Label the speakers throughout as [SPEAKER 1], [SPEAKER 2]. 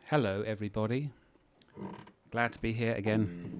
[SPEAKER 1] Hello, everybody. Glad to be here again.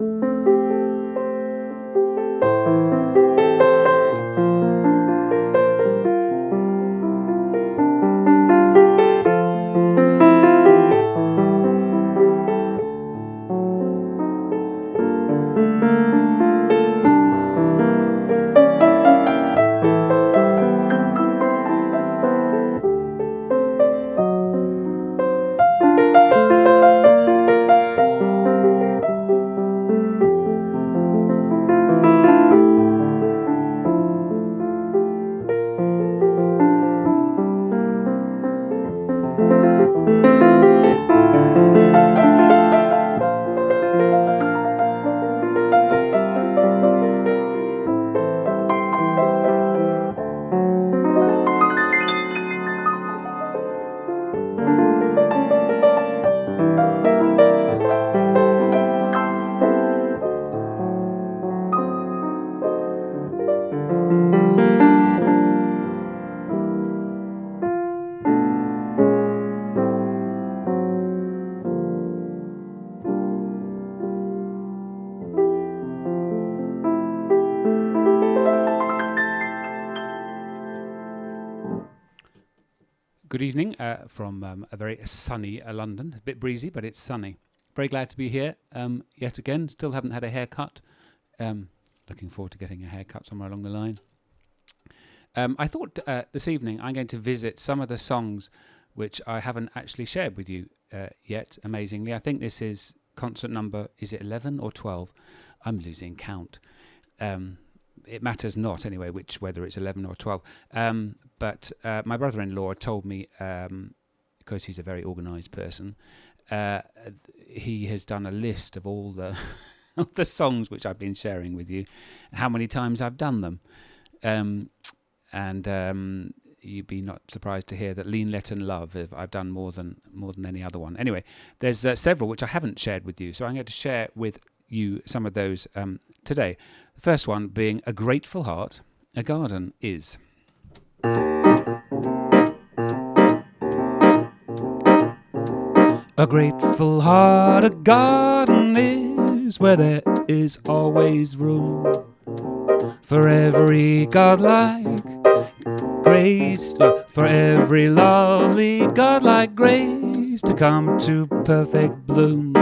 [SPEAKER 1] Good evening from a very sunny London. A bit breezy, but it's sunny. Very glad to be here yet again. Still haven't had a haircut. Looking forward to getting a haircut somewhere along the line. I thought this evening I'm going to visit some of the songs which I haven't actually shared with you yet, amazingly. I think this is concert number, is it 11 or 12? I'm losing count. It matters not anyway, whether it's 11 or 12. But my brother-in-law told me, because he's a very organised person, he has done a list of all the of the songs which I've been sharing with you, and how many times I've done them. And you'd be not surprised to hear that Lean, Let and Love I've done more than any other one. Anyway, there's several which I haven't shared with you, so I'm going to share with you some of those today. The first one being A Grateful Heart, A Garden Is. A grateful heart, a garden is, where there is always room for every godlike grace, for every lovely godlike grace to come to perfect bloom.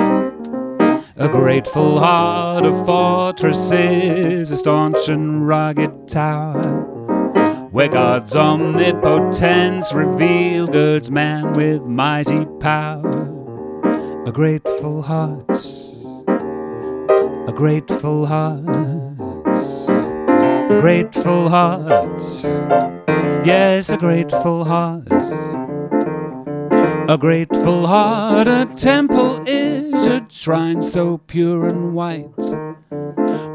[SPEAKER 1] A grateful heart, a fortress is, a staunch and rugged tower, where God's omnipotence revealed girds man with mighty power. A grateful heart, a grateful heart, a grateful heart, yes, a grateful heart. A grateful heart, a temple is, a shrine so pure and white,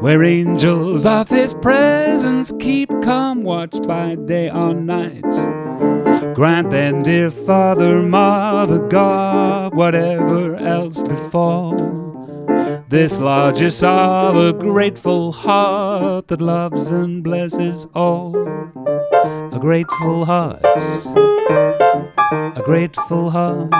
[SPEAKER 1] where angels of his presence keep calm watch by day or night. Grant then, dear Father, Mother, God, whatever else befall, this largest of a grateful heart that loves and blesses all. A grateful heart, a grateful heart.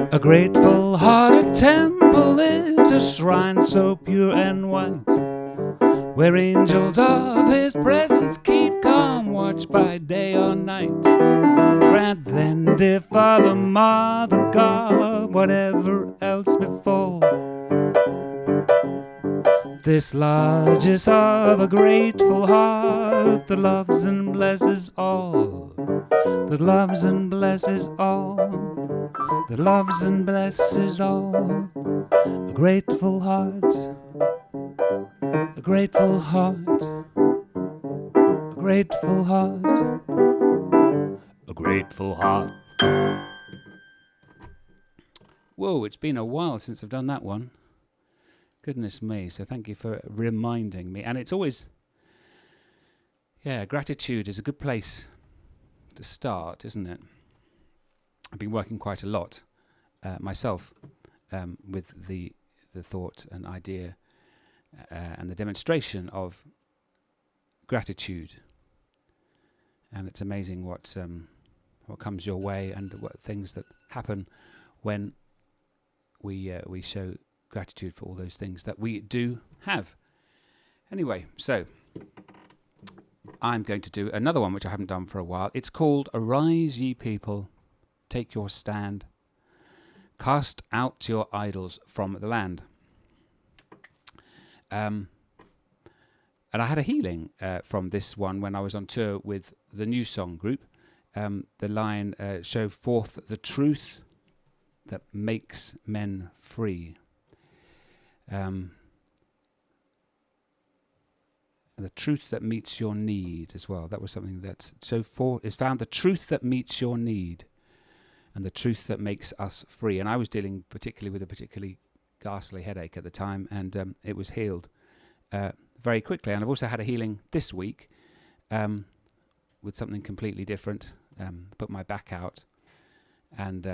[SPEAKER 1] A grateful heart, a temple is, a shrine so pure and white, where angels of his presence keep calm watch by day or night. Grant then, dear Father, Mother, God, whatever else befall, this largest of a grateful heart that loves and blesses all, that loves and blesses all, that loves and blesses all. A grateful heart, a grateful heart, a grateful heart, a grateful heart. Whoa, it's been a while since I've done that one. Goodness me. So thank you for reminding me. And it's always, gratitude is a good place to start, isn't it? I've been working quite a lot myself with the thought and idea and the demonstration of gratitude. And it's amazing what comes your way and what things that happen when we show gratitude for all those things that we do have. Anyway, so I'm going to do another one which I haven't done for a while. It's called Arise Ye People, Take Your Stand, Cast Out Your Idols from the Land. And I had a healing from this one when I was on tour with the New Song group. The line, show forth the truth that makes men free. The truth that meets your need as well. That was something that's is found the truth that meets your need and the truth that makes us free. And I was dealing particularly with a particularly ghastly headache at the time, and it was healed very quickly. And I've also had a healing this week with something completely different. Put my back out and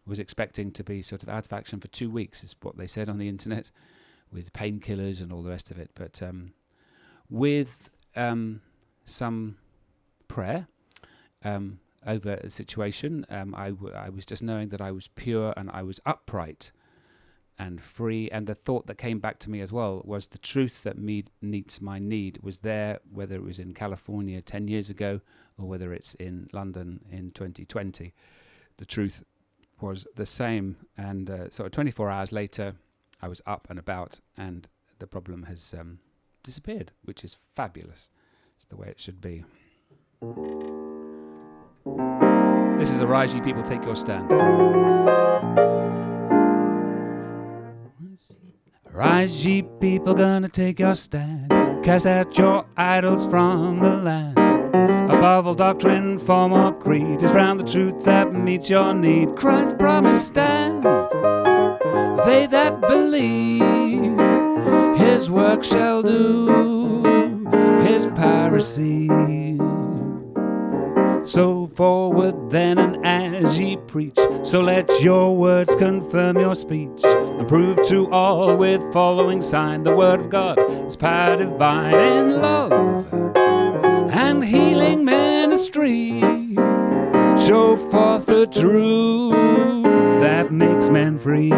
[SPEAKER 1] was expecting to be sort of out of action for 2 weeks, is what they said on the internet, with painkillers and all the rest of it. But with some prayer over a situation, I was just knowing that I was pure and I was upright and free. And the thought that came back to me as well was the truth that meets my need was there, whether it was in California 10 years ago or whether it's in London in 2020. The truth was the same. And sort of 24 hours later, I was up and about and the problem has disappeared, which is fabulous. It's the way it should be. This is Arise Ye People, Take Your Stand. Arise ye people, gonna take your stand. Cast out your idols from the land. A powerful doctrine, form or creed is found the truth that meets your need. Christ's promise stands. They that believe His work shall do, His power receive. So forward then, and as ye preach, so let your words confirm your speech, and prove to all with following sign the word of God is power divine. In love and healing ministry, show forth the truth that makes men free.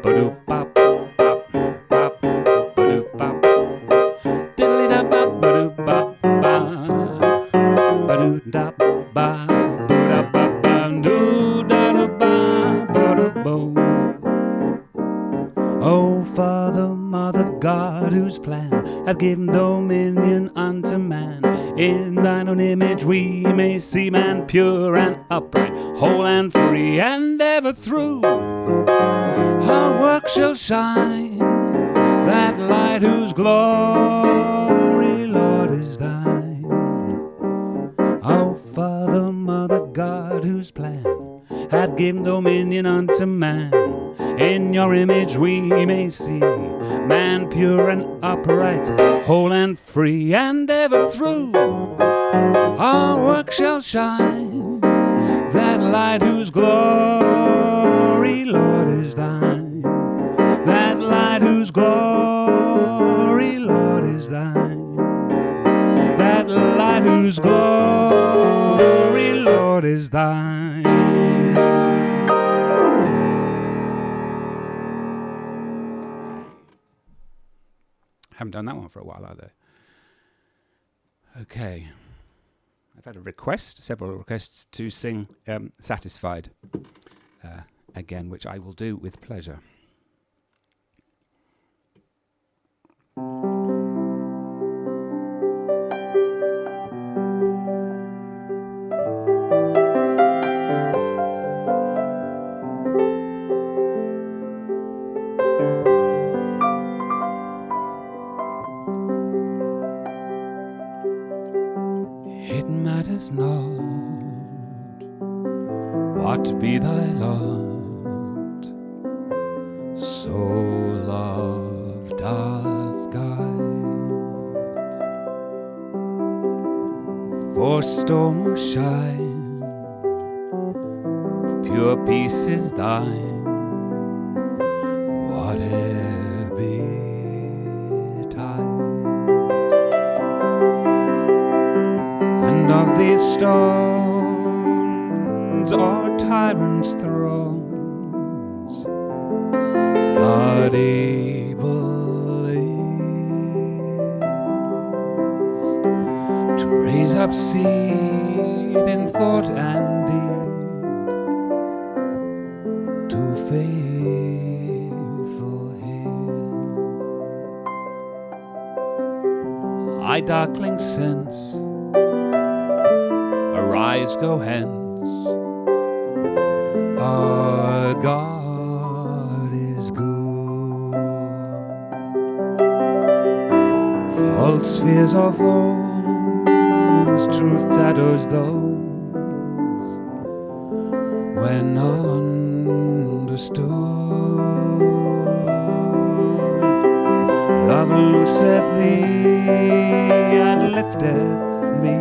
[SPEAKER 1] Ba-doop-bop, bop, bop, ba-doop-bop, diddly-da-bop, ba-doop-bop, ba, ba-doop-dop, ba, boo-da-bop, doo-da-da-ba, ba-do-bo. Oh, Father, Mother, God, whose plan hath given dominion unto man. In thine own image we may see man pure and upright, whole and free, and ever through our work shall shine, that light whose glory, Lord, is thine. Oh, Father, Mother, God, whose plan hath given dominion unto man. In your image we may see man pure and upright, whole and free, and ever through our work shall shine, that light whose glory, Lord, is thine. That light whose glory, Lord, is thine. That light whose glory, Lord, is thine. Haven't done that one for a while either. Okay. I've had several requests to sing Satisfied again, which I will do with pleasure. It matters not What be thy lot? So love doth guide. For storm or shine, pure peace is thine. Whate'er betide. And of these stones are tyrants' thrones, God able is to raise up seed in thought and deed to faithful hear. I darkling sense, arise, go hence. Our God is good. False fears are foes, truth shadows those when understood. Love looseth thee and lifteth me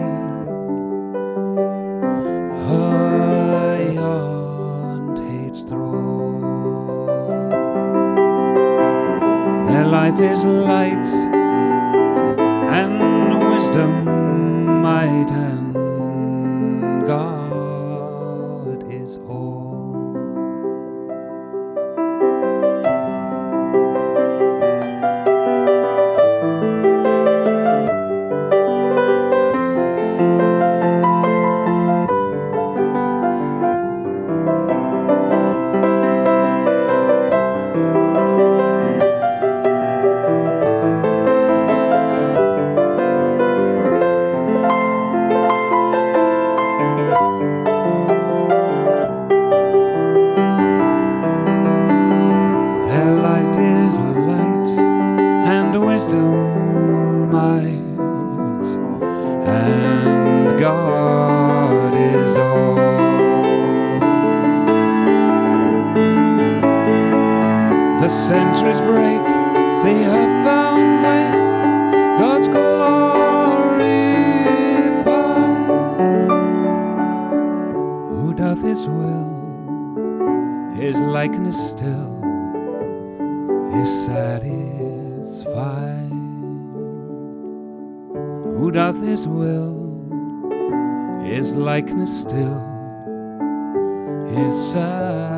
[SPEAKER 1] high on hate's throne. Their life is light and wisdom, might, and God is all. And God is all. The centuries break, the earthbound wake, God's glorified. Who doth his will, his likeness still is satisfied. Who doth his will, his likeness still is satisfied.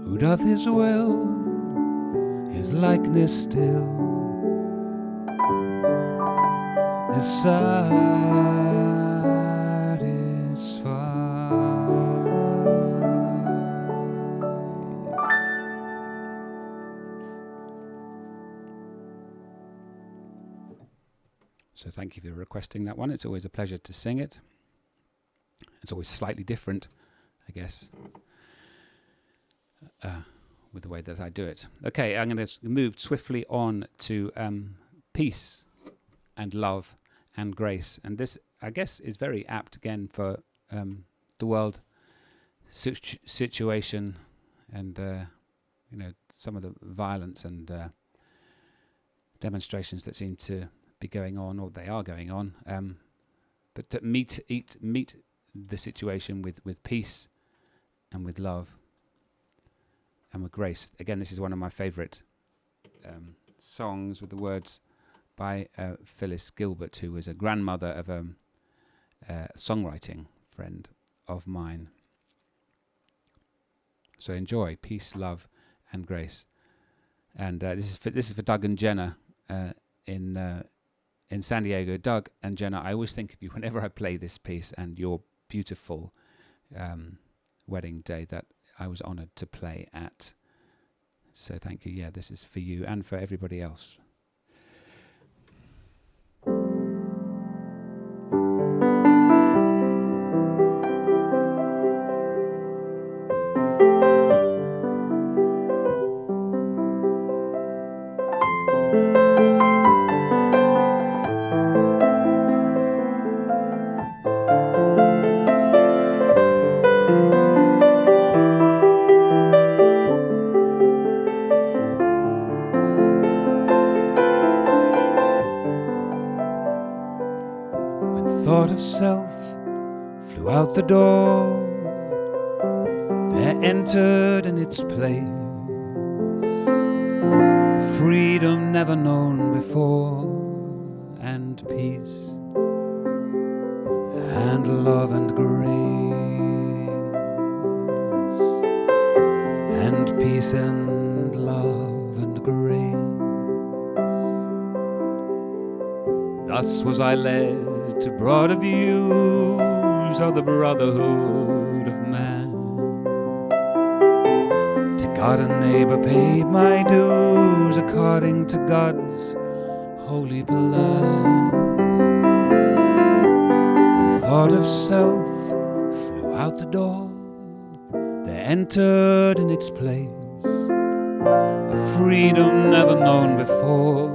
[SPEAKER 1] Who doth his will, his likeness still is satisfied. So thank you for requesting that one. It's always a pleasure to sing it. It's always slightly different, I guess, with the way that I do it. Okay, I'm going to move swiftly on to peace and love and grace. And this, I guess, is very apt again for the world situation and, some of the violence and demonstrations that seem to be going on, or they are going on, but to meet the situation with peace and with love and with grace. Again, this is one of my favourite songs with the words by Phyllis Gilbert, who was a grandmother of a songwriting friend of mine. So enjoy peace, love, and grace. And this is for Doug and Jenna in San Diego. Doug and Jenna, I always think of you whenever I play this piece and your beautiful wedding day that I was honoured to play at. So thank you. Yeah, this is for you and for everybody else. the door, there entered in its place freedom never known before, and peace and love and grace, and peace and love and grace. Thus was I led to broader views of the brotherhood of man. To God and neighbor paid my dues according to God's holy plan. And thought of self flew out the door, there entered in its place a freedom never known before,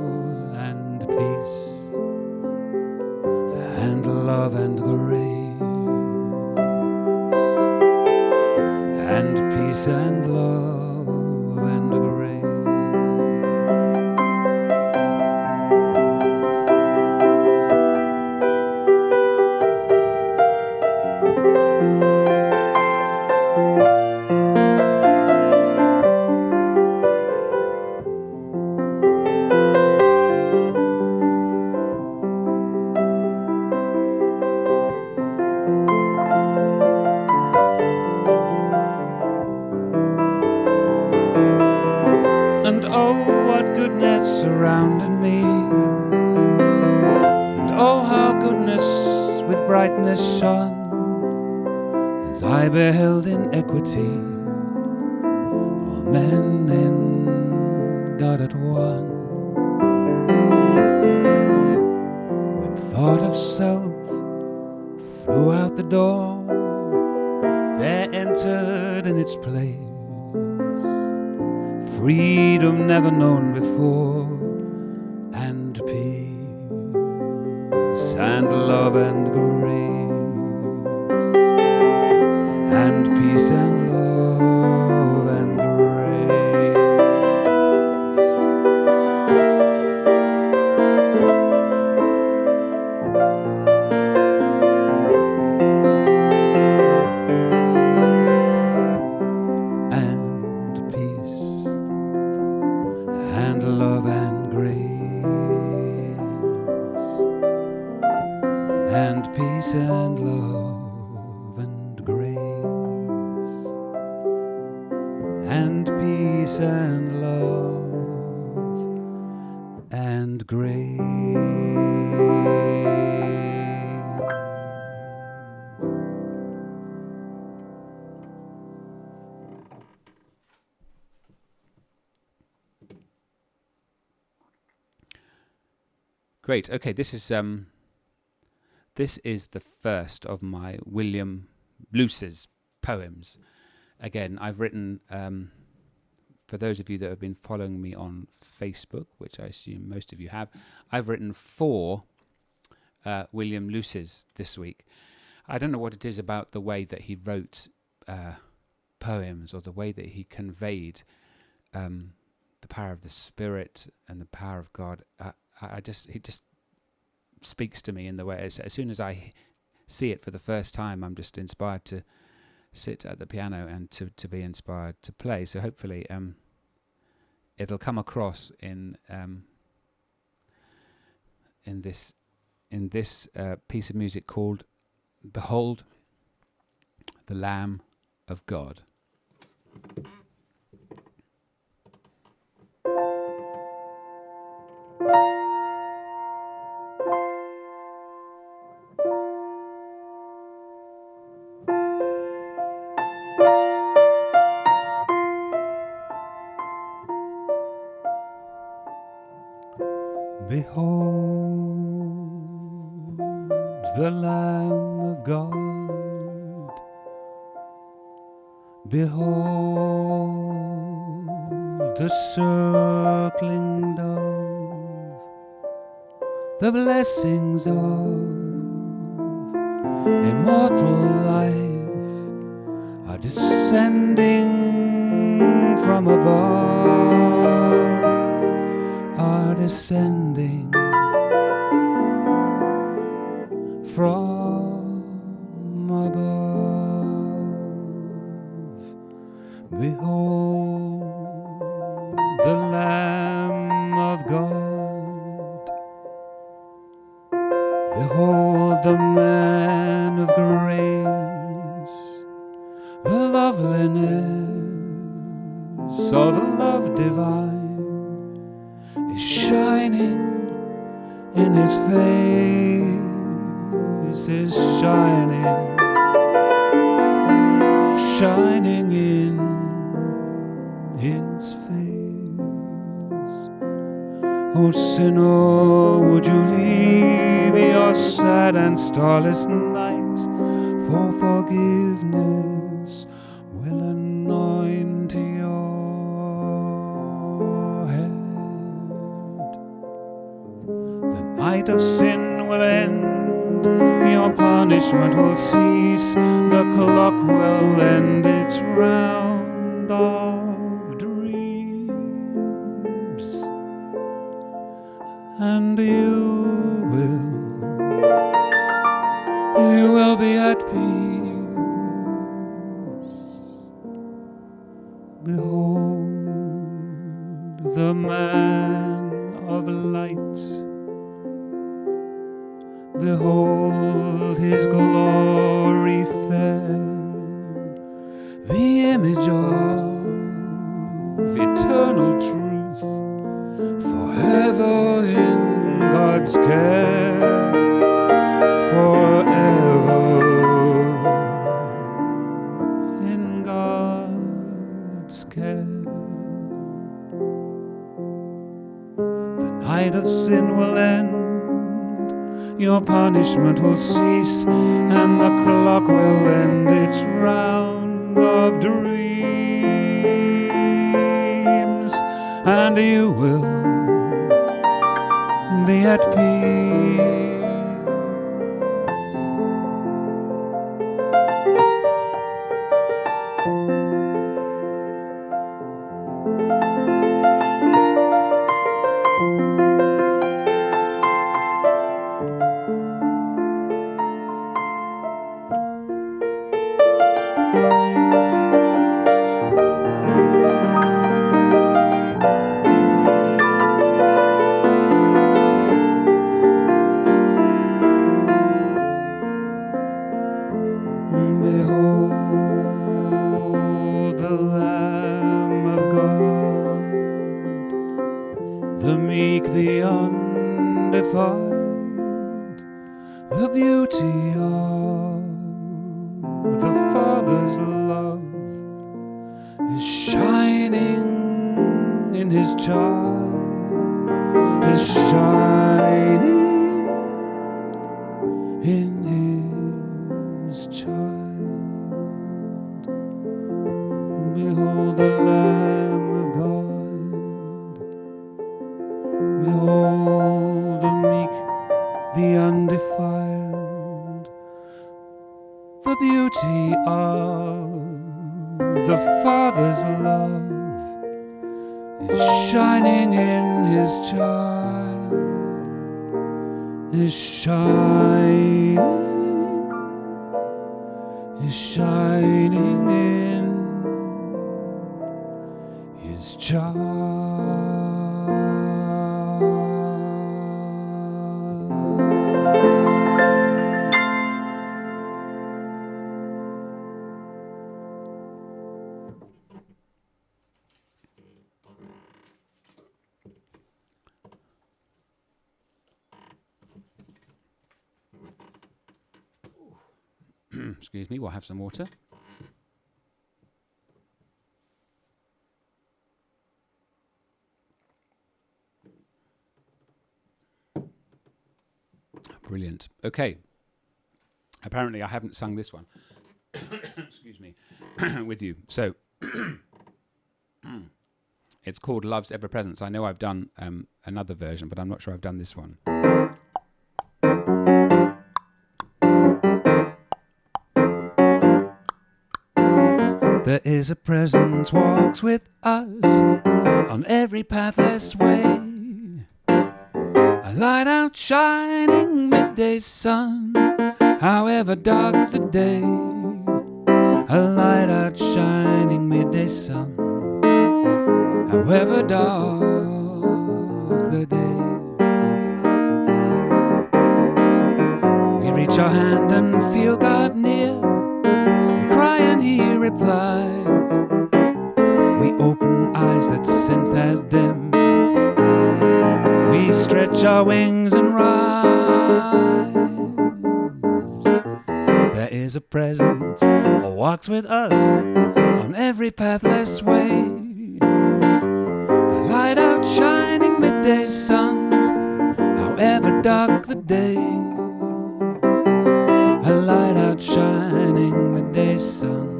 [SPEAKER 1] and peace and love and grace, and peace and love and grace. And oh, what goodness surrounded me, and oh, how goodness with brightness shone, as I beheld in equity all men in God at one. When thought of self flew out the door, there entered in its place freedom never known before, and peace and love and grace, and peace and love and grace. And peace and love and grace, and peace and love and grace, and peace and love and grace. Great. Okay, this is the first of my William Luce's poems. Again, I've written, for those of you that have been following me on Facebook, which I assume most of you have, I've written 4 William Luce's this week. I don't know what it is about the way that he wrote poems, or the way that he conveyed the power of the Spirit and the power of God. He just speaks to me in the way, as soon as I see it for the first time, I'm just inspired to sit at the piano and to be inspired to play. So hopefully it'll come across in this piece of music called "Behold the Lamb of God." Behold the Lamb of God. Behold the circling dove. The blessings of immortal life are descending from above, are descending from above. Behold the Lamb of God. Behold the man of grace. The loveliness of love divine is shining in his face, is shining, shining in his face. O sinner, would you leave your sad and starless night for forgiveness will anoint your head. The night of sin will end, your punishment will cease, the clock will end its round of dreams, and you will be at peace. Behold the man of light. Behold his glory fair, the image of eternal truth, forever in God's care, forever in God's care. The night of sin will end, your punishment will cease, and the clock will end its round of dreams, and you will be at peace. Behold the Lamb of God, the meek, the undefiled, the beauty of the Father's love is shining in his child, is shining in his child. Behold the Lamb of God. Behold the meek, the undefiled, the beauty of the Father's love is shining in his child, is shining in his child. Excuse me, we'll have some water. Brilliant. Okay. Apparently I haven't sung this one. Excuse me. With you. So it's called Love's Ever Presence. I know I've done another version, but I'm not sure I've done this one. There is a presence walks with us on every pathless way, a light outshining midday sun, however dark the day, a light outshining midday sun. sun, however dark the day. We reach our hand and feel God near. We cry and He replies. We open eyes that sense has dimmed. We stretch our wings and rise. There is a presence who walks with us on every pathless way. A light out shining midday sun, however dark the day. A light out shining midday sun,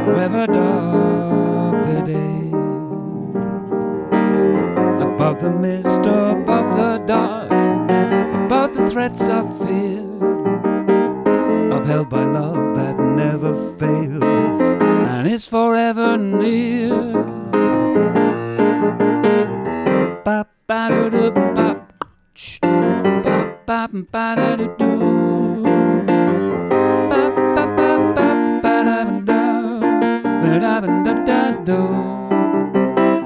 [SPEAKER 1] however dark the day. Above the mist, above the dark, above the threats of fear, upheld by love that never fails and is forever near. Bop ba do do bop, bop bop ba da do do, bop bop bop bop ba da da ba da da da do,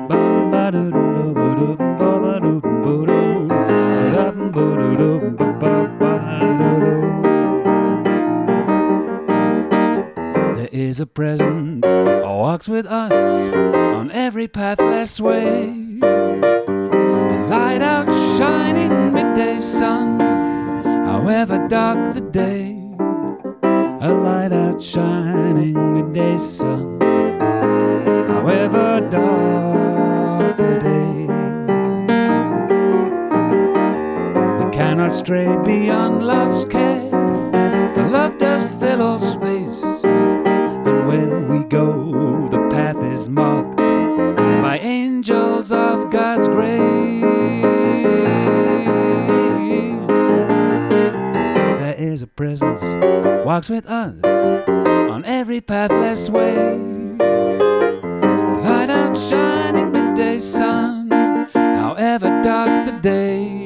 [SPEAKER 1] bop ba do do ba do ba ba do ba do ba ba do ba ba ba do. There is a presence who walks with us on every pathless way. A light out shining midday sun, however dark the day. A light out shining midday sun, however dark the day. We cannot stray beyond love's care, for love does fill all space. Where we go, the path is marked by angels of God's grace. There is a presence walks with us on every pathless way. Light out shining midday sun, however dark the day.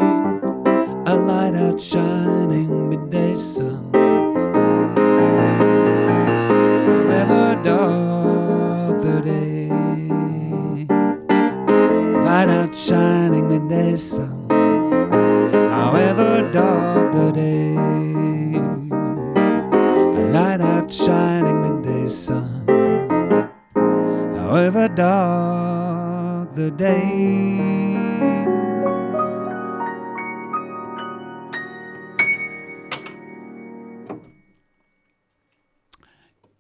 [SPEAKER 1] A light out shining midday sun, however dark the day. Light out shining midday sun, however dark the day. Light out shining midday sun, however dark the day.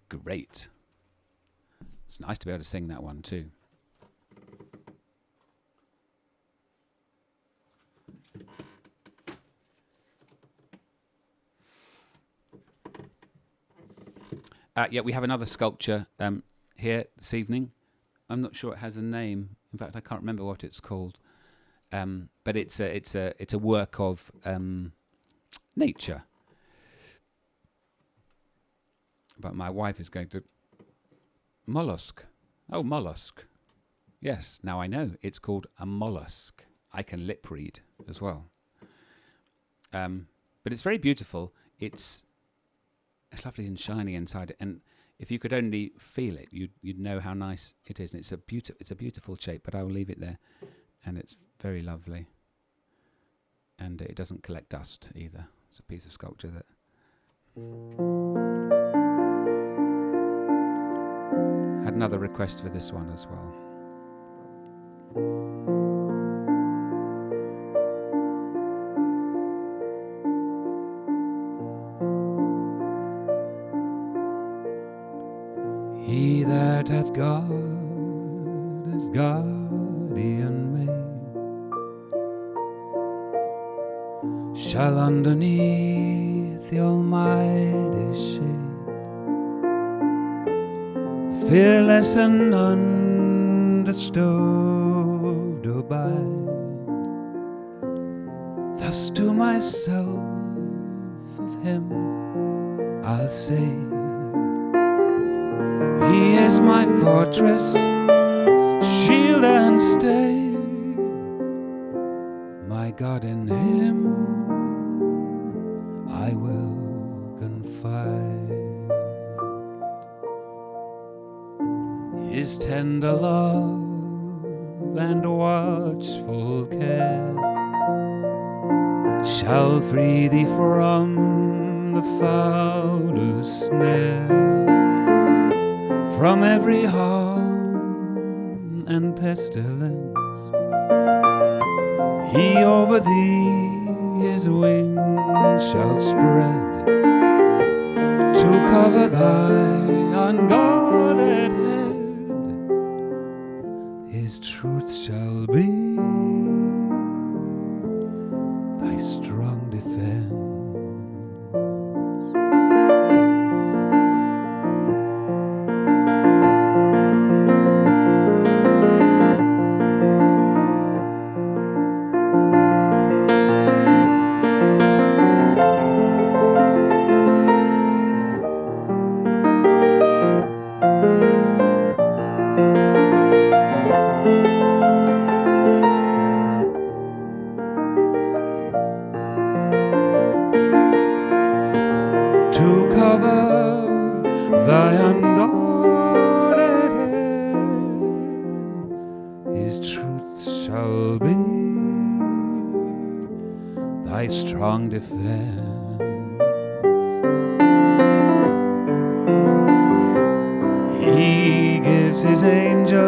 [SPEAKER 1] Great. It's nice to be able to sing that one too. Yeah, we have another sculpture here this evening. I'm not sure it has a name. In fact, I can't remember what it's called. But it's a work of nature. But my wife is going to mollusk. Oh, mollusk. Yes, now I know. It's called a mollusk. I can lip read as well. But it's very beautiful. It's lovely and shiny inside it. And if you could only feel it, you'd know how nice it is. And it's a beautiful shape. But I will leave it there. And it's very lovely. And it doesn't collect dust either. It's a piece of sculpture that. Had another request for this one as well. He that hath God as guardian made shall underneath the Almighty shade fearless and undisturbed abide. Thus to myself of him I'll say, he is my fortress, shield and stay. My God, in him I will confide. His tender love and watchful care shall free thee from the foulest snare, from every harm and pestilence. He over thee his wings shall spread to cover thy unguarded head. His truth shall be thy strong defense. To cover thy unguarded head, his truth shall be thy strong defense. He gives his angels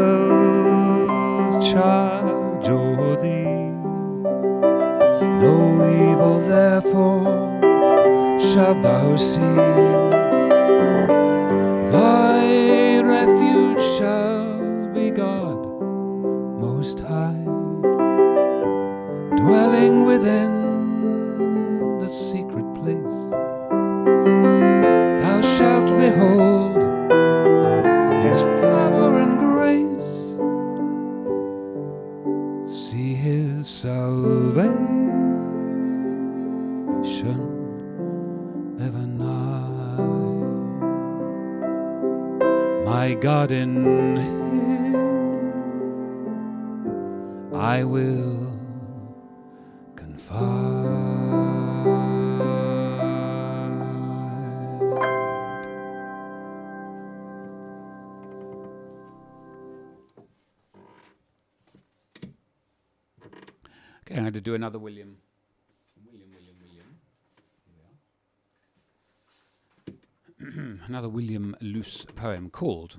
[SPEAKER 1] charge o'er thee, no evil therefore shalt thou see. Thy refuge shall be God Most High, dwelling within the secret place. Thou shalt behold his power and grace, see his salvation ever nigh. My God, in him I will confide. Okay, I'm going to do another William. Another William Luce poem called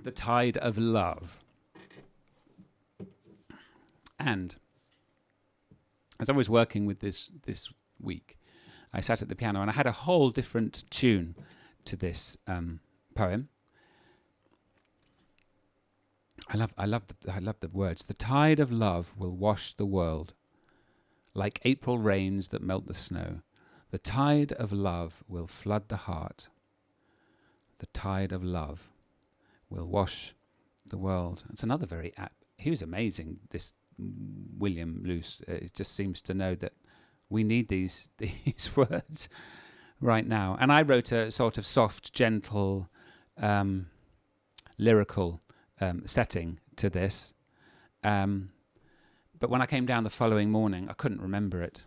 [SPEAKER 1] The Tide of Love. And as I was working with this week, I sat at the piano and I had a whole different tune to this poem. I love the words. The tide of love will wash the world like April rains that melt the snow. The tide of love will flood the heart. The tide of love will wash the world. It's another very he was amazing, this William Luce. It just seems to know that we need these words right now. And I wrote a sort of soft, gentle, lyrical setting to this. But when I came down the following morning, I couldn't remember it.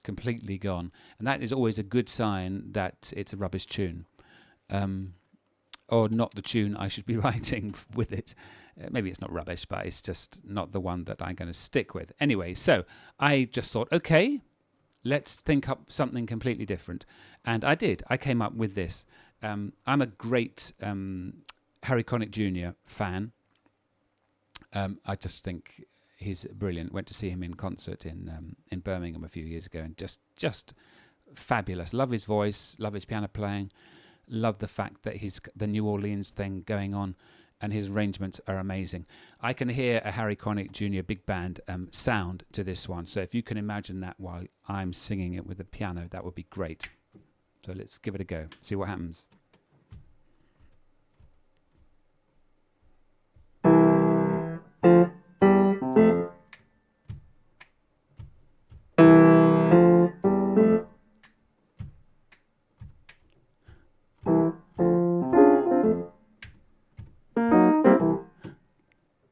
[SPEAKER 1] Completely gone. And that is always a good sign that it's a rubbish tune. Or not the tune I should be writing with it. Maybe it's not rubbish, but it's just not the one that I'm going to stick with. Anyway, so I just thought, okay, let's think up something completely different. And I did. I came up with this. I'm a great Harry Connick Jr. fan. I just think he's brilliant. Went to see him in concert in Birmingham a few years ago, and just fabulous. Love his voice, love his piano playing, love the fact that he's the New Orleans thing going on, and his arrangements are amazing. I can hear a Harry Connick Jr. big band sound to this one. So if you can imagine that while I'm singing it with the piano, that would be great. So let's give it a go. See what happens.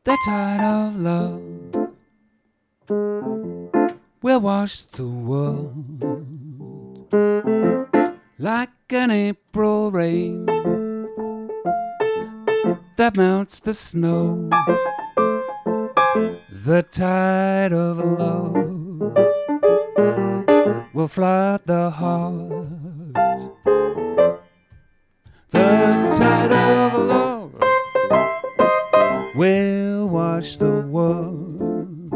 [SPEAKER 1] The tide of love will wash the world like an April rain that melts the snow. The tide of love will flood the heart. The tide of love will wash the world.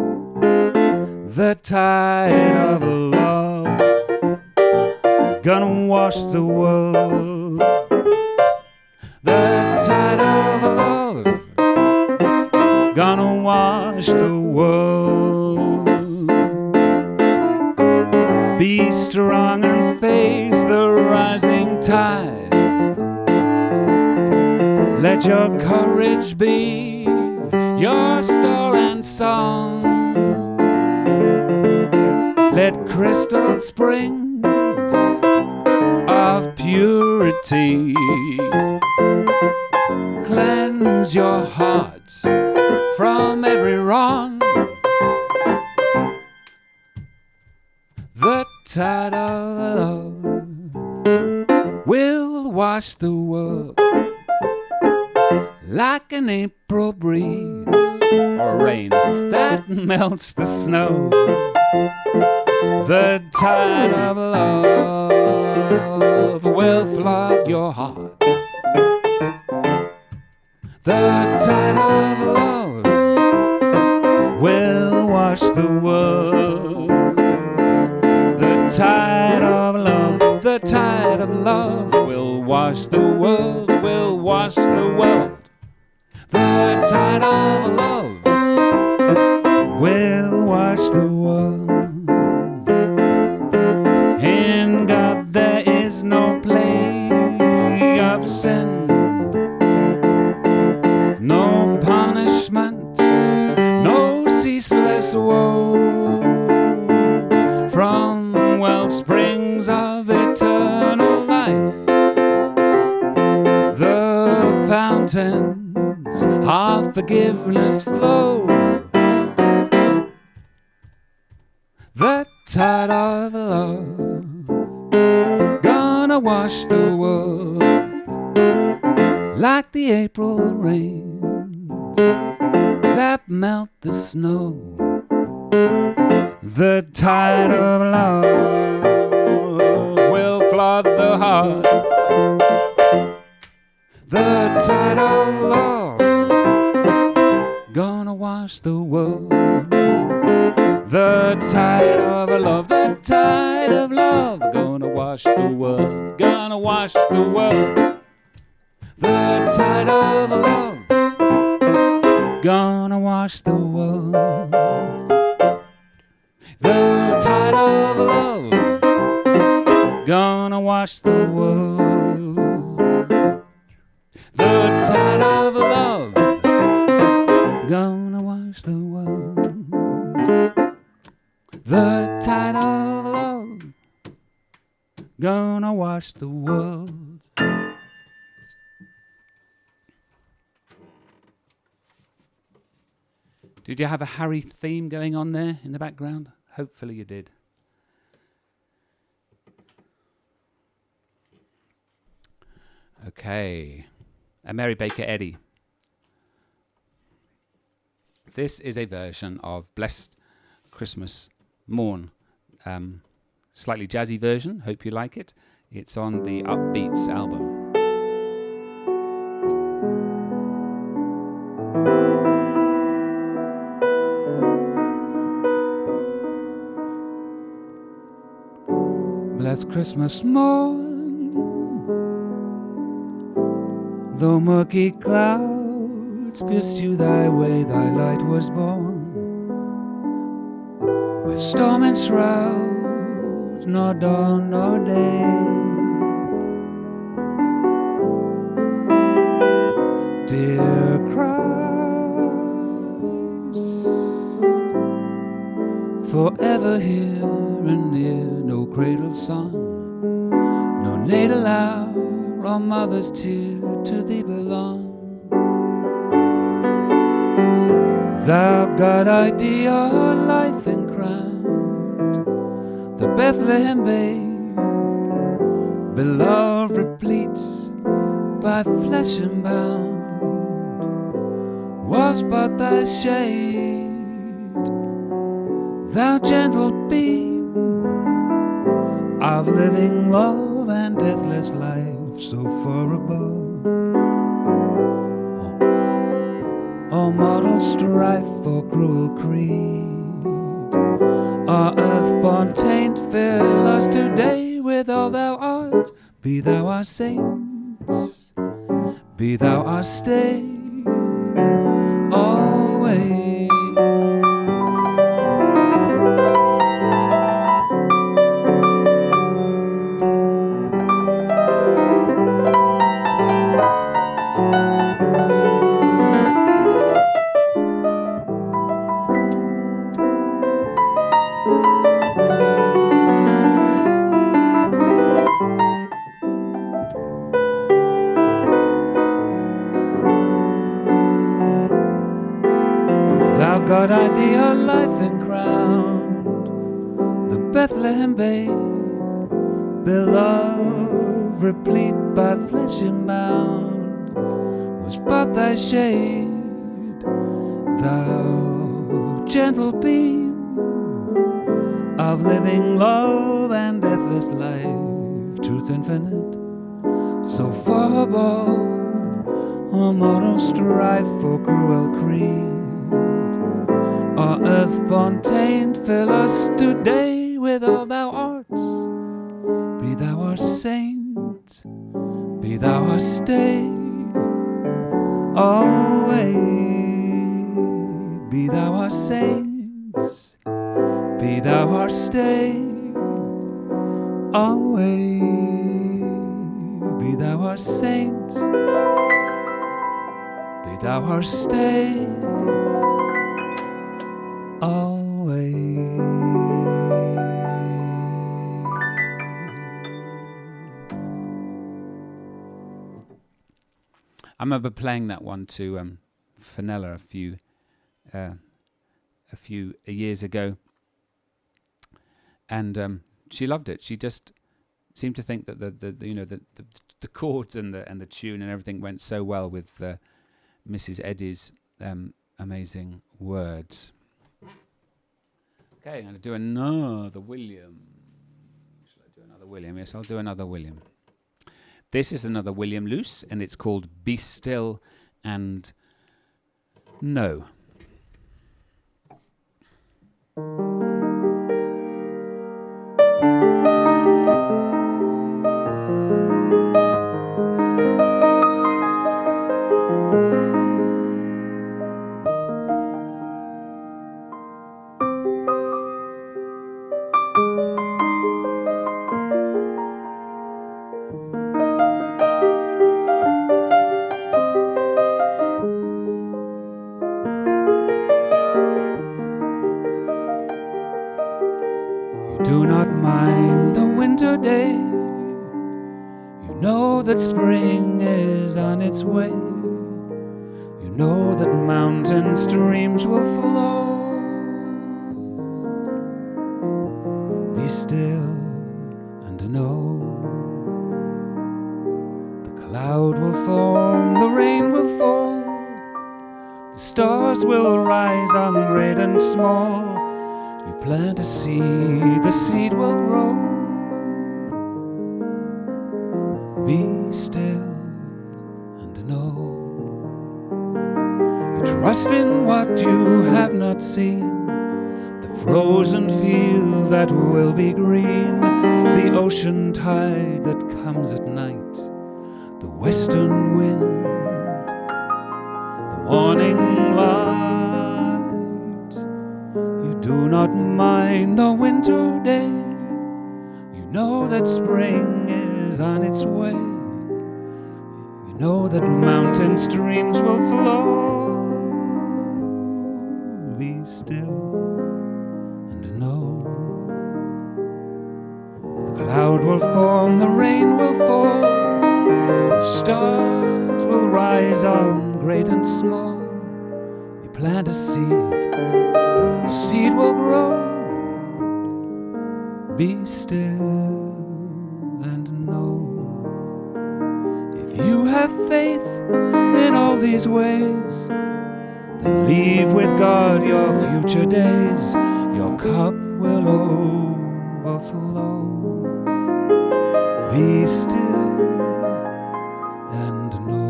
[SPEAKER 1] The tide of love gonna wash the world. The tide of love gonna wash the world. Be strong and face the rising tide. Let your courage be your star and song. Let crystal springs of purity cleanse your heart from every wrong. The tide of love will wash the world like an April breeze or rain that melts the snow. The tide of love will flood your heart. The tide of love will wash the world. The tide of love, the tide of love will wash the world, will wash the world. The tide of love will wash the world. In God there is no play of sin, no punishment, no ceaseless woe. From well springs of eternal life, the fountains of forgiveness flow. The tide of love gonna wash the world like the April rain that melt the snow. The tide of love will flood the heart. The tide of love gonna wash the world. The tide of love, the tide of love gonna wash the world, gonna wash the world. The tide of love gonna wash the world. The tide of love gonna wash the world. The tide of love gonna wash the world. The tide of love gonna wash the world. Did you have a Harry theme going on there in the background? Hopefully you did. Okay, a Mary Baker Eddy. This is a version of Blessed Christmas Morn. Slightly jazzy version, hope you like it. It's on the Upbeats album. Blessed Christmas morn, though murky clouds pierced you thy way, thy light was born. With storm and shroud, nor dawn nor day. Dear Christ, forever here and near, no cradle song, no natal hour or mother's tear to thee belong. Thou God idea, life crowned, the Bethlehem babe, beloved replete by flesh and bound. was but thy shade, thou gentle beam of living love and deathless life, so far above all mortal strife for cruel creed. Our earthborn taint fill us today with all thou art. Be thou our saints, be thou our stay, always. Thou God idea life encrowned, the Bethlehem babe, beloved, replete by flesh embound, was but thy shade, thou gentle beam of living love and deathless life, truth infinite, so far above all mortal strife for cruel creed. Our earthborn taint fill us today with all thou art. Be thou our saint, be thou our stay, always. Be thou our saint, be thou our stay, always. Be thou our saint, be thou our stay, always. I remember playing that one to Fenella a few years ago, and she loved it. She just seemed to think that the chords and the tune and everything went so well with Mrs. Eddy's amazing words. Okay, I'm going to do another William. Shall I do another William? Yes, I'll do another William. This is another William Luce, and it's called Be Still and Know. Do not mind the winter day. You know that spring is on its way. You know that mountain streams will flow. Be still and know. The cloud will form, the rain will fall. The stars will rise on great and small. You plant a seed, the seed will grow. Be still and know. You trust in what you have not seen, the frozen field that will be green, the ocean tide that comes at night, the western wind, the morning light. Do not mind the winter day. You know that spring is on its way. You know that mountain streams will flow. Be still and know. The cloud will form, the rain will fall. The stars will rise on great and small. You plant a seed, the seed will grow. Be still and know. If you have faith in all these ways, then leave with God your future days. Your cup will overflow. Be still and know.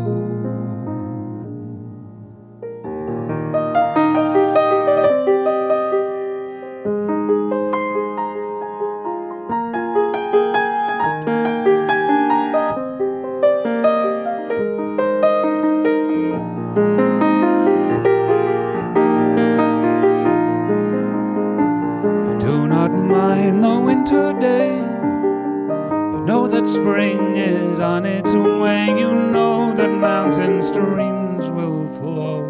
[SPEAKER 1] In the winter day, you know that spring is on its way. You know that mountain streams will flow.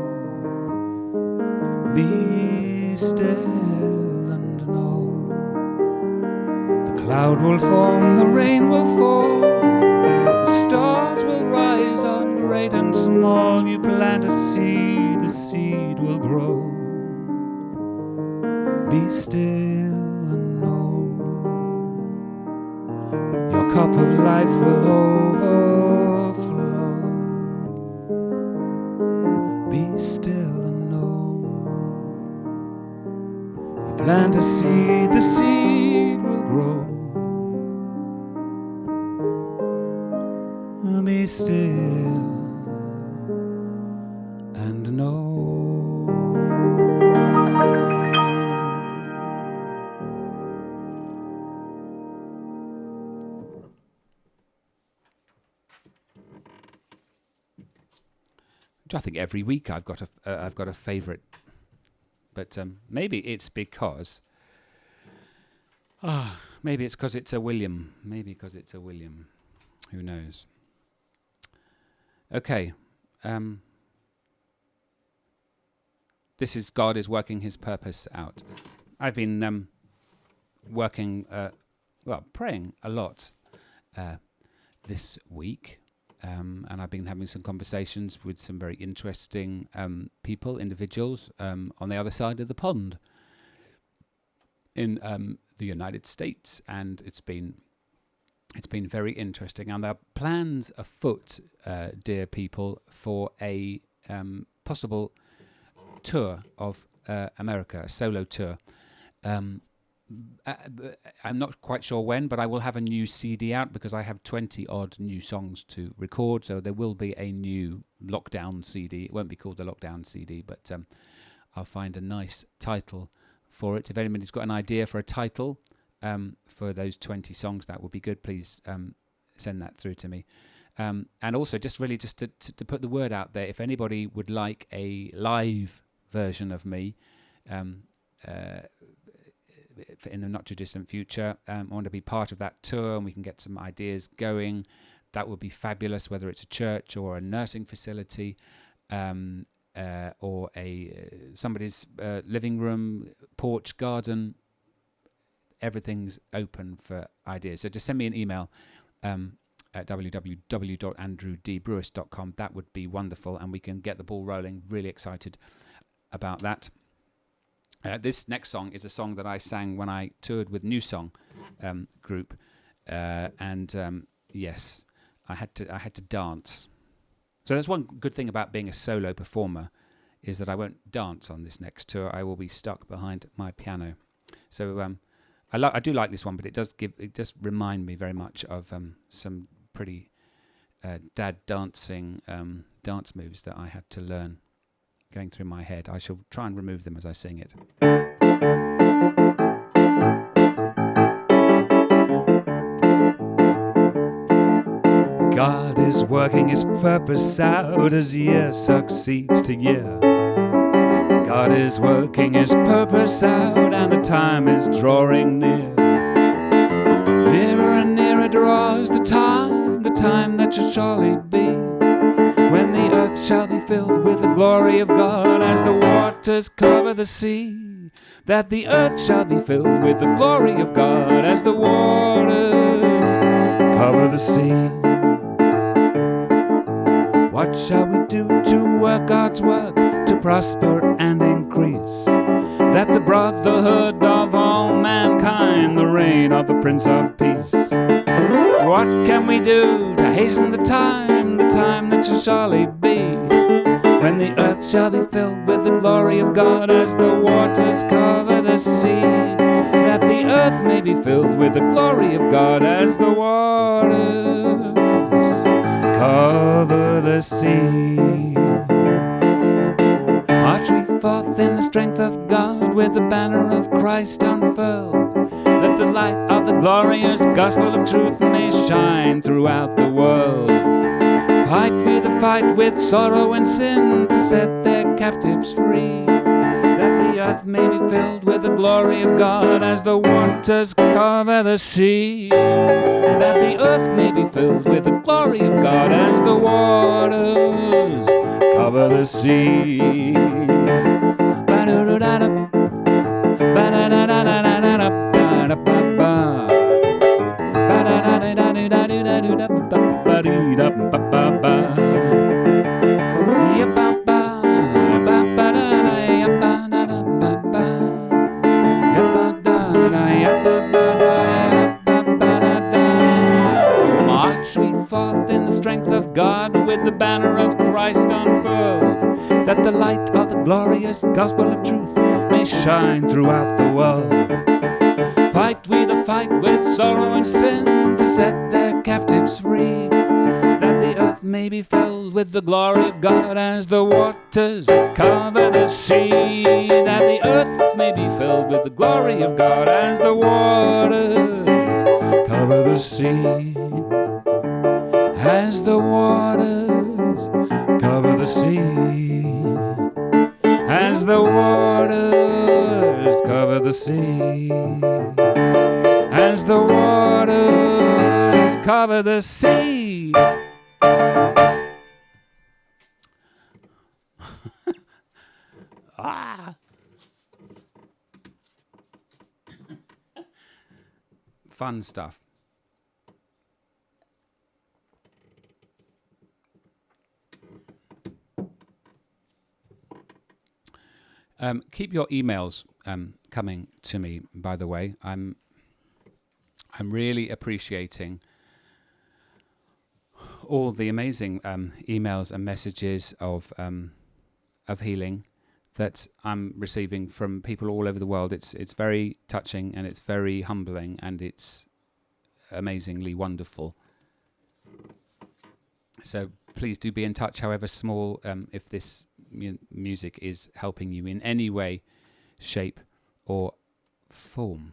[SPEAKER 1] Be still and know. The cloud will form, the rain will fall, the stars will rise on great and small. You plant a seed, the seed will grow. Be still. Your cup of life will overflow. Be still and know. You plant a seed, the seed will grow. Be still and know. I think every week I've got a favourite, but maybe it's because maybe it's because it's a William. Maybe because it's a William. Who knows? Okay. This is God is working His purpose out. I've been praying a lot this week. And I've been having some conversations with some very interesting individuals on the other side of the pond in the United States, and it's been very interesting. And there are plans afoot, dear people, for a possible tour of America, a solo tour. I'm not quite sure when, but I will have a new CD out because I have 20 odd new songs to record. So there will be a new lockdown CD. It won't be called the lockdown CD, but I'll find a nice title for it. If anybody's got an idea for a title for those 20 songs, that would be good. Please send that through to me. And also just to put the word out there, if anybody would like a live version of me, in the not too distant future, I want to be part of that tour and we can get some ideas going. That would be fabulous, whether it's a church or a nursing facility or somebody's living room, porch, garden. Everything's open for ideas. So just send me an email at www.andrewdbrewis.com. That would be wonderful, and we can get the ball rolling. Really excited about that. This next song is a song that I sang when I toured with New Song group, and yes, I had to dance. So that's one good thing about being a solo performer, is that I won't dance on this next tour. I will be stuck behind my piano. So I do like this one, but it does remind me very much of some pretty dad dancing dance moves that I had to learn going through my head. I shall try and remove them as I sing it. God is working His purpose out as year succeeds to year. God is working His purpose out, and the time is drawing near. Nearer and nearer draws the time that shall surely be, when the earth shall be filled with the glory of God as the waters cover the sea. That the earth shall be filled with the glory of God as the waters cover the sea. What shall we do to work God's work, to prosper and increase? That the brotherhood of all mankind, the reign of the Prince of Peace. What can we do to hasten the time that shall surely be, when the earth shall be filled with the glory of God as the waters cover the sea. That the earth may be filled with the glory of God as the waters cover the sea. March we forth in the strength of God, with the banner of Christ unfurled, that the light of the glorious gospel of truth may shine throughout the world. Fight we the fight with sorrow and sin, to set their captives free, that the earth may be filled with the glory of God as the waters cover the sea. That the earth may be filled with the glory of God as the waters cover the sea. March we forth in the strength of God, with the banner of Christ unfurled, that the light of the glorious gospel of truth may shine throughout the world. Fight we the fight with sorrow and sin, to set their captives free, that the earth may be filled with the glory of God as the waters cover the sea. That the earth may be filled with the glory of God as the waters cover the sea. As the waters cover the sea. As the waters cover the sea. As the waters cover the sea. Fun stuff. Keep your emails coming to me, by the way. I'm really appreciating all the amazing emails and messages of healing that I'm receiving from people all over the world. It's very touching, and it's very humbling, and it's amazingly wonderful. So please do be in touch, however small, if this music is helping you in any way, shape or form.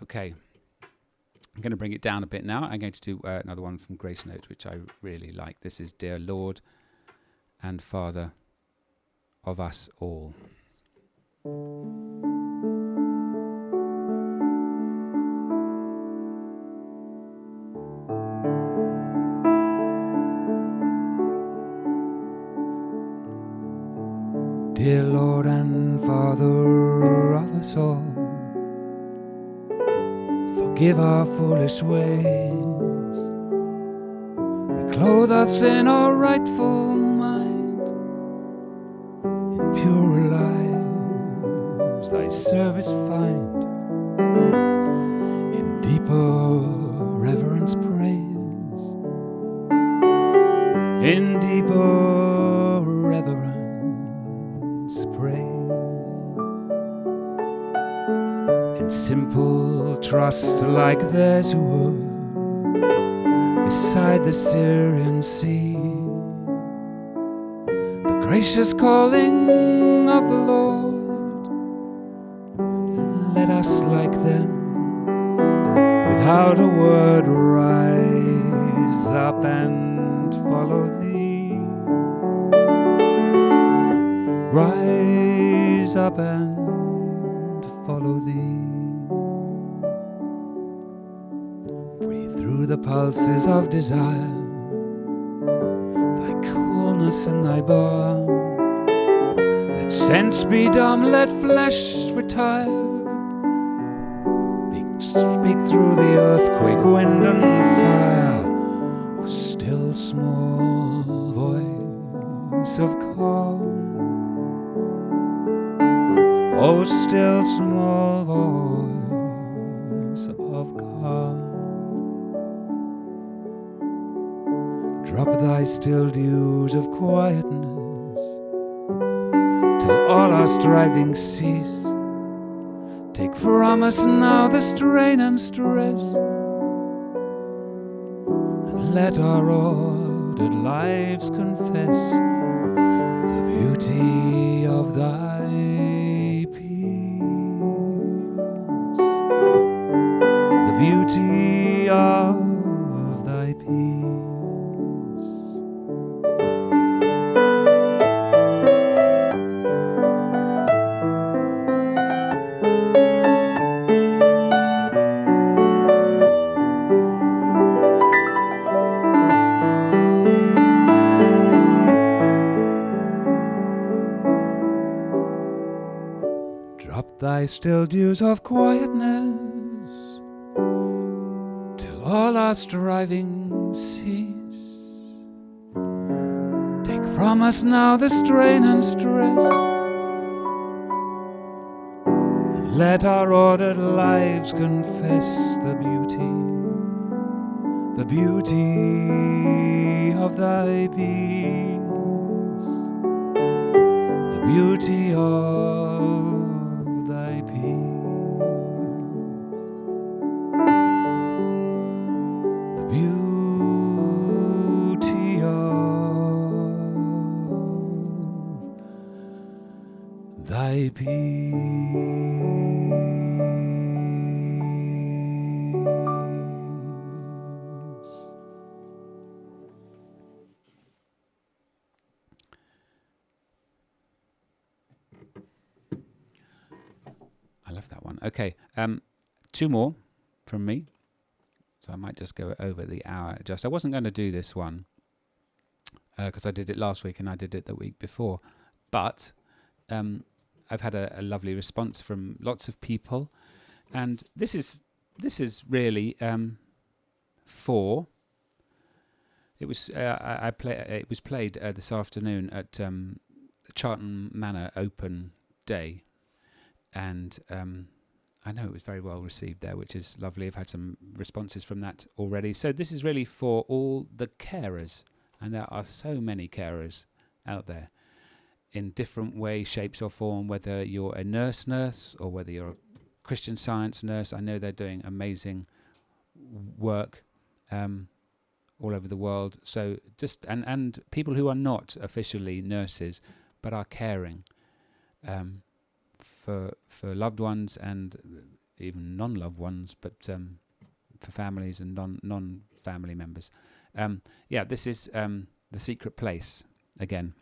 [SPEAKER 1] Okay, I'm going to bring it down a bit now. I'm going to do another one from Grace Note, which I really like. This is Dear Lord and Father of us all. Dear Lord and Father of us all, forgive our foolish ways, reclothe us in our rightful mind, in purer lives thy service find, in deeper reverence praise, in deeper reverence praise, in simple trust like theirs who were beside the Syrian sea. The gracious calling of the Lord, let us like them, without a word rise up and follow thee. Rise up and follow thee. Breathe through the pulses of desire thy coolness and thy balm. Let sense be dumb, let flesh retire. Speak through the earthquake, wind and fire. O still small voice of calm. O still small voice of calm. Drop thy still dews of quietness, till all our striving cease. Take from us now the strain and stress, and let our ordered lives confess the beauty of thy peace, the beauty of thy peace. Drop thy still dews of quietness, till all our striving cease. Take from us now the strain and stress, and let our ordered lives confess the beauty of thy peace, the beauty of thy peace, the beauty of thy peace. I love that one. Okay, two more from me. So I might just go over the hour. I wasn't going to do this one because I did it last week and I did it the week before. But I've had a lovely response from lots of people, and this is really for. It was it was played this afternoon at Charlton Manor Open Day. And I know it was very well received there, which is lovely. I've had some responses from that already. So this is really for all the carers, and there are so many carers out there in different ways, shapes or form, whether you're a nurse or whether you're a Christian Science nurse. I know they're doing amazing work all over the world. So just and people who are not officially nurses but are caring for loved ones and even non-loved ones, but for families and non-family members. This is The Secret Place again.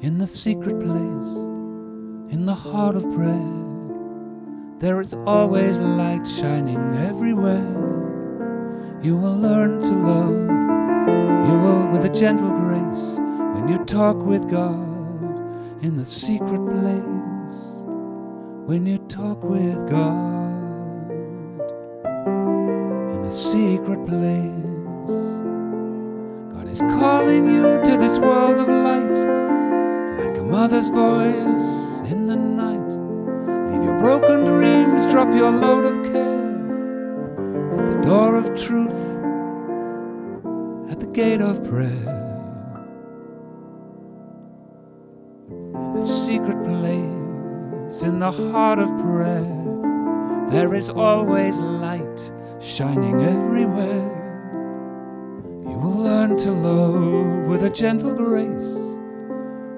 [SPEAKER 1] In the secret place, in the heart of prayer, there is always light shining everywhere. You will learn to love, you will with a gentle grace, when you talk with God in the secret place, when you talk with God in the secret place. God is calling you to this world of light, like a mother's voice in the night. Leave your broken dreams, drop your load of care at the door of truth, at the gate of prayer. In the secret place, in the heart of prayer, there is always light shining everywhere. You will learn to love with a gentle grace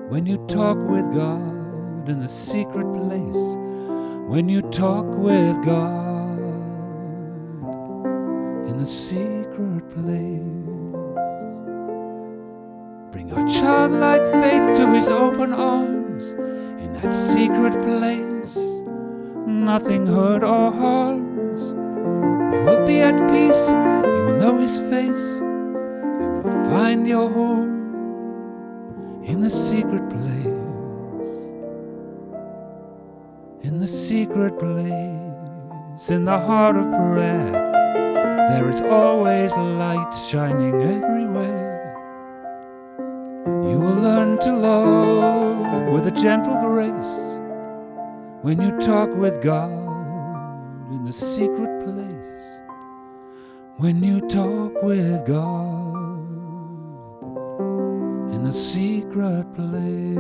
[SPEAKER 1] when you talk with God in the secret place, when you talk with God in the secret place. Bring your childlike faith to his open arms in that secret place. Nothing hurt or harms. You will be at peace, you will know his face, you will find your home in the secret place, in the secret place, in the heart of prayer, there is always light shining everywhere. You will learn to love with a gentle grace when you talk with God in the secret place, when you talk with God in the secret place.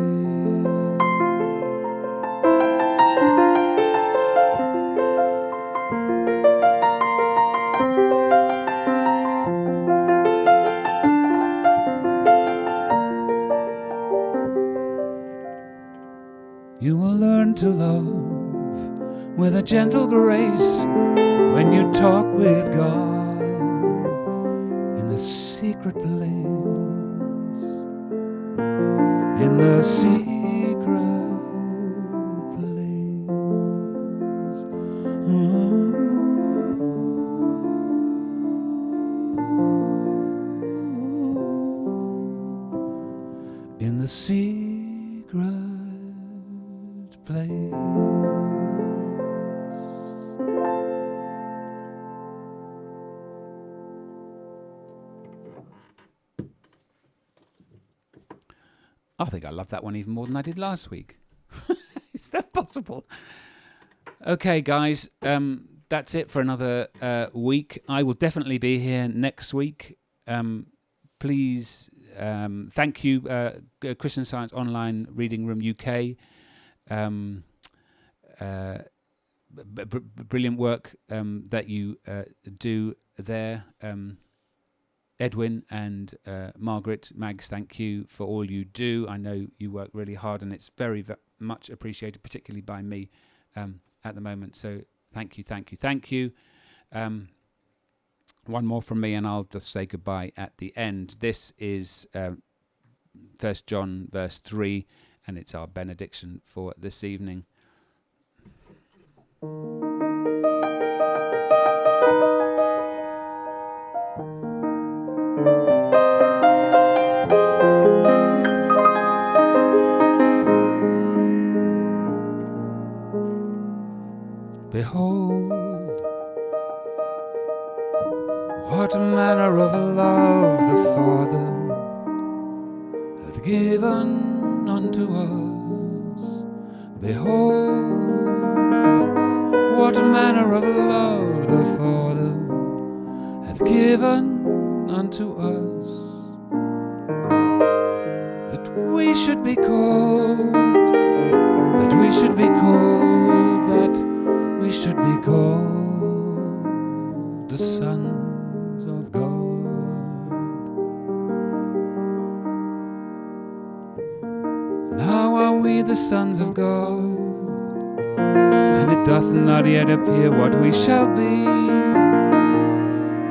[SPEAKER 1] You will learn to love with a gentle grace when you talk with God in the secret place, in the secret place. In the secret place. I think I love that one even more than I did last week. Is that possible? Okay, guys, that's it for another week. I will definitely be here next week. Please, thank you, Christian Science Online Reading Room UK. Brilliant work that you do there. Edwin and Margaret, Mags, thank you for all you do. I know you work really hard and it's very, very much appreciated, particularly by me at the moment. So thank you, thank you, thank you. One more from me and I'll just say goodbye at the end. This is 1 John verse 3 and it's our benediction for this evening. Behold, what manner of love the Father hath given unto us. Behold, what manner of love the Father hath given unto us, that we should be called, that we should be called, that we should be called the sons of God. Now are we the sons of God, and it doth not yet appear what we shall be,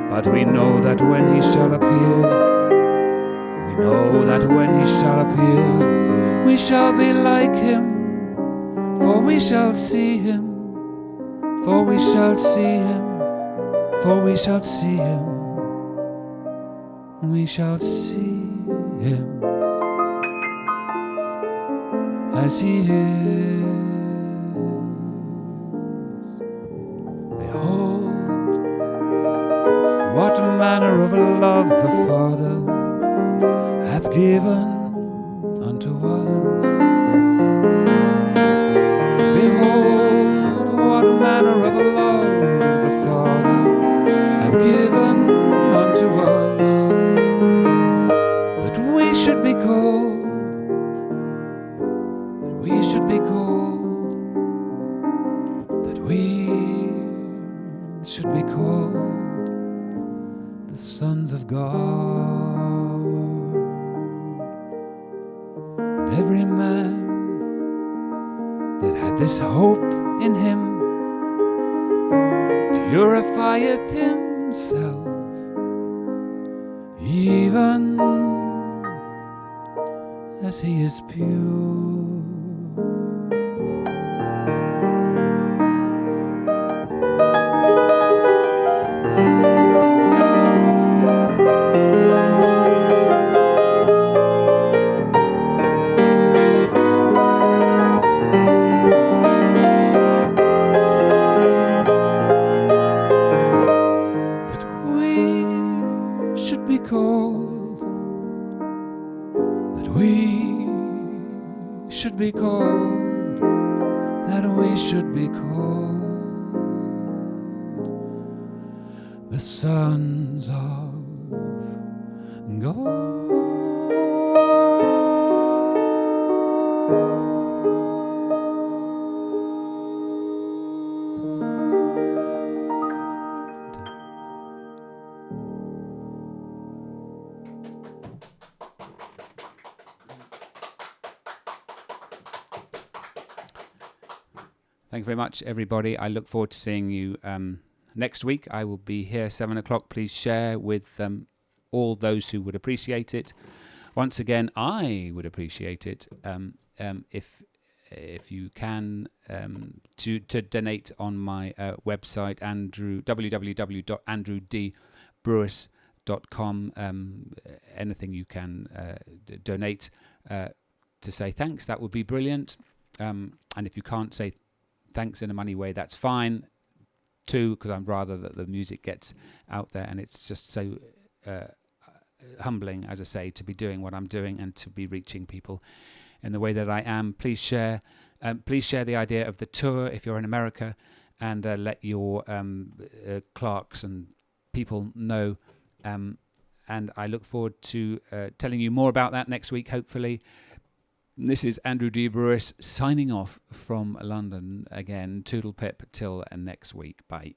[SPEAKER 1] but we know that when he shall appear, we know that when he shall appear, we shall be like him, for we shall see him, for we shall see him, for we shall see him, we shall see him as he is. Behold, what manner of love the Father hath given unto us. Behold, what manner of love the Father hath given unto us, that we should be called, that we should be called, that we should be called the sons of God. And every man that had this hope in him purifieth himself, even as he is pure. should be called, that we should be called the sons of God. Thank you very much, everybody. I look forward to seeing you next week. I will be here 7 o'clock. Please share with all those who would appreciate it. Once again, I would appreciate it if you can to donate on my website, www.andrewdbrewis.com. Anything you can donate to say thanks, that would be brilliant. And if you can't say thanks in a money way, that's fine too, because I'm rather that the music gets out there, and it's just so humbling, as I say, to be doing what I'm doing and to be reaching people in the way that I am. Please share the idea of the tour if you're in America, and let your clerks and people know. And I look forward to telling you more about that next week, hopefully. This is Andrew D. Brewis signing off from London again. Toodle pip till next week. Bye.